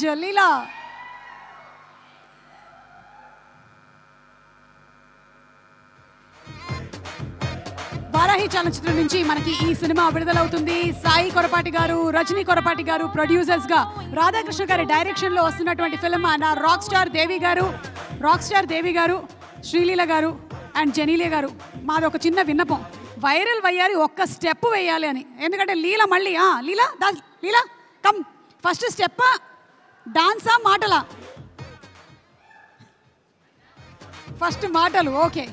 జలీలా. వారాహి చలనచిత్రం నుంచి మనకి ఈ సినిమా విడుదలవుతుంది. సాయి కొరపాటి గారు, రజనీ కొరపాటి గారు ప్రొడ్యూసర్స్ గా, రాధాకృష్ణ గారి డైరెక్షన్ లో వస్తున్నటువంటి ఫిల్మ్. నా రాక్ స్టార్ దేవి గారు, శ్రీలీల గారు అండ్ జెనీలియా గారు, మాది ఒక చిన్న విన్నపం, వైరల్ వయ్యారి ఒక్క స్టెప్ వేయాలి అని. ఎందుకంటే లీల మళ్ళీ లీలా కమ్, ఫస్ట్ స్టెప్ డాన్సా మాటలా? ఫస్ట్ మాటలు. ఓకే,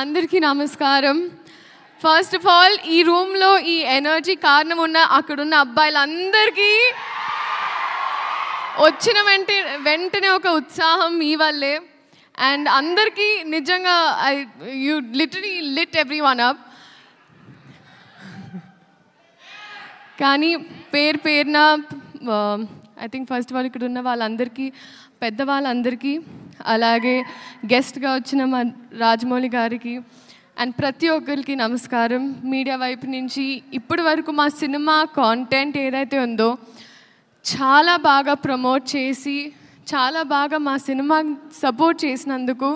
అందరికీ నమస్కారం. ఫస్ట్ ఆఫ్ ఆల్ ఈ రూమ్లో ఈ ఎనర్జీ కారణం ఉన్న అక్కడున్న అబ్బాయిలందరికీ వచ్చిన వెంటనే ఒక ఉత్సాహం మీ వల్లే. అండ్ అందరికీ నిజంగా you literally lit everyone up. కానీ పేరున ఐ థింక్ ఫస్ట్ ఆల్ ఇక్కడ ఉన్న వాళ్ళందరికీ, పెద్దవాళ్ళందరికీ, అలాగే గెస్ట్గా వచ్చిన మా రాజమౌళి గారికి అండ్ ప్రతి ఒక్కరికి నమస్కారం. మీడియా వైపు నుంచి ఇప్పటి వరకు మా సినిమా కాంటెంట్ ఏదైతే ఉందో చాలా బాగా ప్రమోట్ చేసి, చాలా బాగా మా సినిమా సపోర్ట్ చేసినందుకు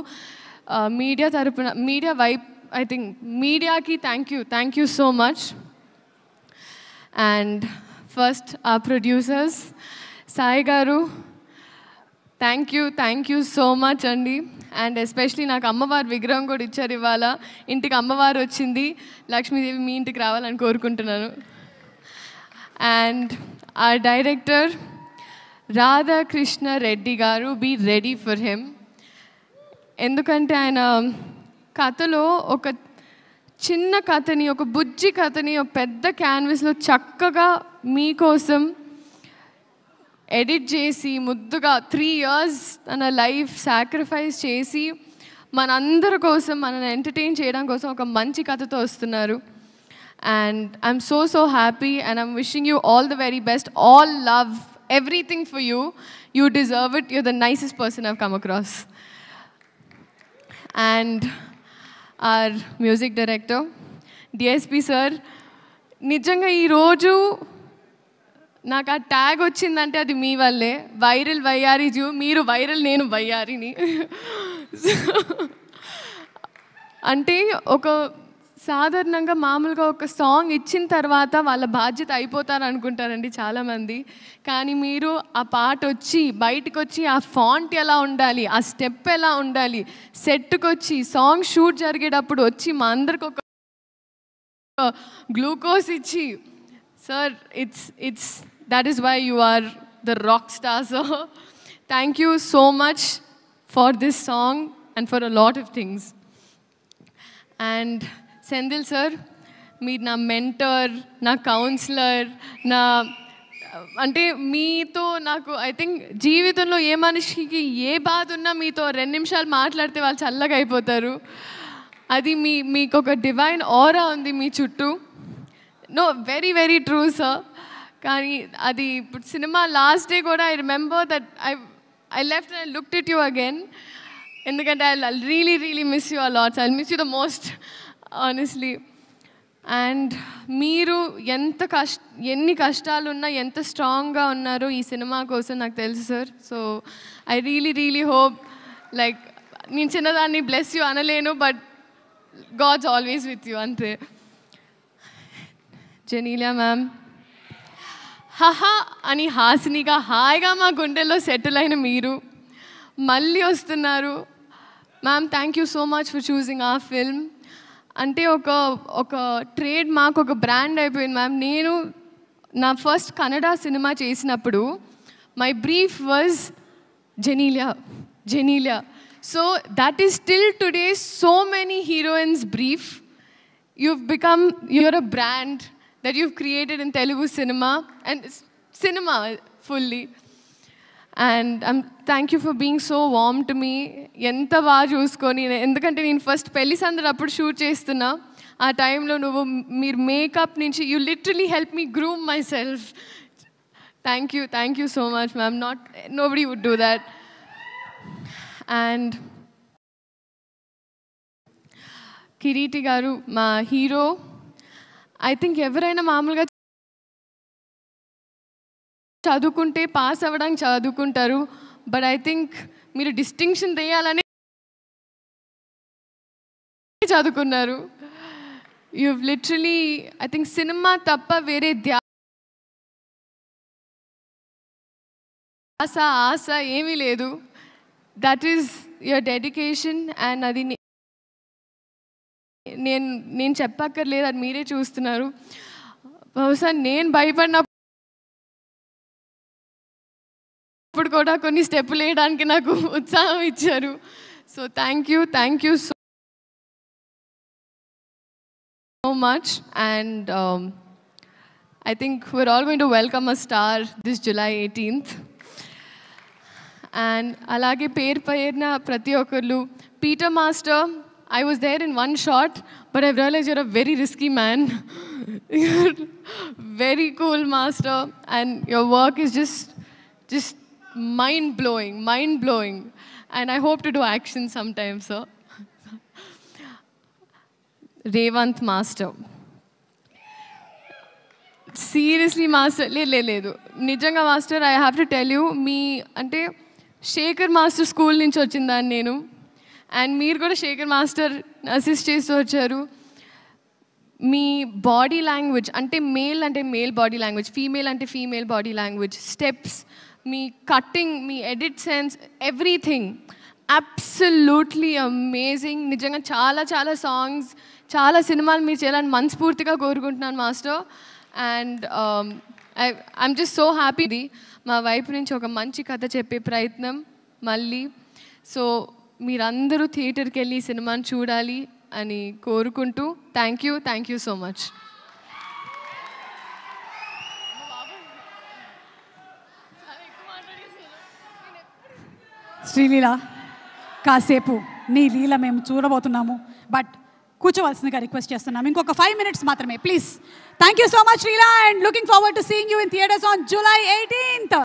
మీడియా వైపు ఐ థింక్ మీడియాకి thank you so much. And first ఆ ప్రొడ్యూసర్స్ సాయి గారు, థ్యాంక్ యూ సో మచ్ అండి. అండ్ ఎస్పెషలీ నాకు అమ్మవారి విగ్రహం కూడా ఇచ్చారు ఇవాళ. ఇంటికి అమ్మవారు వచ్చింది, లక్ష్మీదేవి మీ ఇంటికి రావాలని కోరుకుంటున్నాను. అండ్ ఆ డైరెక్టర్ రాధాకృష్ణ రెడ్డి గారు, బీ రెడీ ఫర్ హిమ్. ఎందుకంటే ఆయన కథలో ఒక చిన్న కథని, ఒక బుజ్జి కథని ఒక పెద్ద క్యాన్వస్లో చక్కగా మీకోసం ఎడిట్ చేసి ముద్దుగా 3 years తన లైఫ్ సాక్రిఫైస్ చేసి మనందరి కోసం, మనల్ని ఎంటర్టైన్ చేయడం కోసం ఒక మంచి కథతో వస్తున్నారు. And I'm so happy and I'm wishing you all the very best. All love, everything for you. You deserve it. You're the nicest person I've come across. And our music director DSP sir, నిజంగా ఈరోజు నాకు ఆ tag వచ్చిందంటే అది మీ వల్లే. Viral వయ్యారి zoo, మీరు viral, నేను వయ్యారిని. అంటే ఒక సాధారణంగా మామూలుగా ఒక సాంగ్ ఇచ్చిన తర్వాత వాళ్ళ బాధ్యత అయిపోతారు అనుకుంటారండి చాలామంది. కానీ మీరు ఆ పాట వచ్చి బయటకు వచ్చి ఆ ఫాంట్ ఎలా ఉండాలి, ఆ స్టెప్ ఎలా ఉండాలి, సెట్కి వచ్చి సాంగ్ షూట్ జరిగేటప్పుడు వచ్చి మా అందరికి ఒక గ్లూకోజ్ ఇచ్చి, sir it's that is why you are the rock star. So thank you so much for this song and for a lot of things. And Sendil sir, మీరు నా మెంటర్, నా councillor, నా అంటే మీతో నాకు ఐ థింక్ జీవితంలో ఏ మనిషికి ఏ బాధ ఉన్నా మీతో 2 నిమిషాలు మాట్లాడితే వాళ్ళు చల్లగా అయిపోతారు. అది మీకు ఒక డివైన్ ఆరా ఉంది మీ చుట్టూ. No, very true sir. కానీ అది ఇప్పుడు సినిమా లాస్ట్ డే కూడా I remember that I left and I looked at you again. ఎందుకంటే I really miss you a lot. I miss you the most honestly. And మీరు ఎన్ని కష్టాలున్నా ఎంత స్ట్రాంగ్గా ఉన్నారో ఈ సినిమా కోసం నాకు తెలుసు sir. So I really hope, like నేను చిన్నదాన్ని బ్లెస్ యూ అనలేను, but gods always with you అంతే. జెనీలియా మ్యామ్, హహా అని హాసినిగా హాయిగా మా గుండెల్లో సెటిల్ అయిన మీరు మళ్ళీ వస్తున్నారు. Ma'am, thank you so much for choosing ఆ ఫిల్మ్. అంటే ఒక ట్రేడ్ మార్క్, ఒక బ్రాండ్ అయిపోయింది మ్యామ్. నేను నా ఫస్ట్ కన్నడ సినిమా చేసినప్పుడు my brief was Genelia. So that is still today so many heroines brief. you're a brand that you've created in Telugu cinema and cinema fully. And thank you for being so warm to me. ఎంత బాగా చూసుకొని, ఎందుకంటే నేను first పెళ్లి సందడి అప్పుడు shoot చేస్తున్నా. ఆ టైంలో మీరు మేకప్ నుంచి you literally help me groom myself. Thank you so much ma'am. Nobody would do that. And Kiriti garu, మా హీరో, ఐ థింక్ ఎవరైనా మామూలుగా చదువుకుంటే పాస్ అవ్వడానికి చదువుకుంటారు, బట్ ఐ థింక్ మీరు డిస్టింక్షన్ తెయాలని చదువుకున్నారు. You literally I think cinema తప్ప వేరే ధ్యాస ఆశ ఏమీ లేదు. That is your dedication. And అది నేను చెప్పక్కర్లేదు, అది మీరే చూస్తున్నారు. బహుశా నేను భయపడినప్పుడు కూడా కొన్ని స్టెప్పులు వేయడానికి నాకు ఉత్సాహం ఇచ్చారు. So thank you so much. And I think we're all going to welcome a star this July 18th. And alage perna prati okarlu. Peter Master, I was there in one shot, but I've realized you're a very risky man. You're very cool, Master, and your work is just mind blowing. And I hope to do action sometime, sir. Revanth master, seriously master, లేదు నిజంగా master, I have to tell you, మీ అంటే Shekhar master school నుంచి వచ్చిందాన్ని నేను, and మీరు కూడా Shekhar master assist చేస్తూ వచ్చారు. మీ బాడీ లాంగ్వేజ్ అంటే మేల్ బాడీ లాంగ్వేజ్, ఫీమేల్ అంటే ఫీమేల్ బాడీ లాంగ్వేజ్, స్టెప్స్, మీ కట్టింగ్, మీ edit sense, everything absolutely amazing. నిజంగా చాలా సాంగ్స్, చాలా సినిమాలు మీరు చేయాలని మనస్ఫూర్తిగా కోరుకుంటున్నాను master. And I'm just so happy. మా వైపు నుంచి ఒక మంచి కథ చెప్పే ప్రయత్నం మళ్ళీ. సో మీరందరూ థియేటర్కి వెళ్ళి ఈ సినిమాని చూడాలి అని కోరుకుంటూ thank you so much. Sreeleela, కాసేపు నీ లీల మేము చూడబోతున్నాము, బట్ కూర్చోవలసిందిగా రిక్వెస్ట్ చేస్తున్నాం. ఇంకొక 5 minutes మాత్రమే please. Thank you so much Leela, and looking forward to seeing you in theatres on July 18th.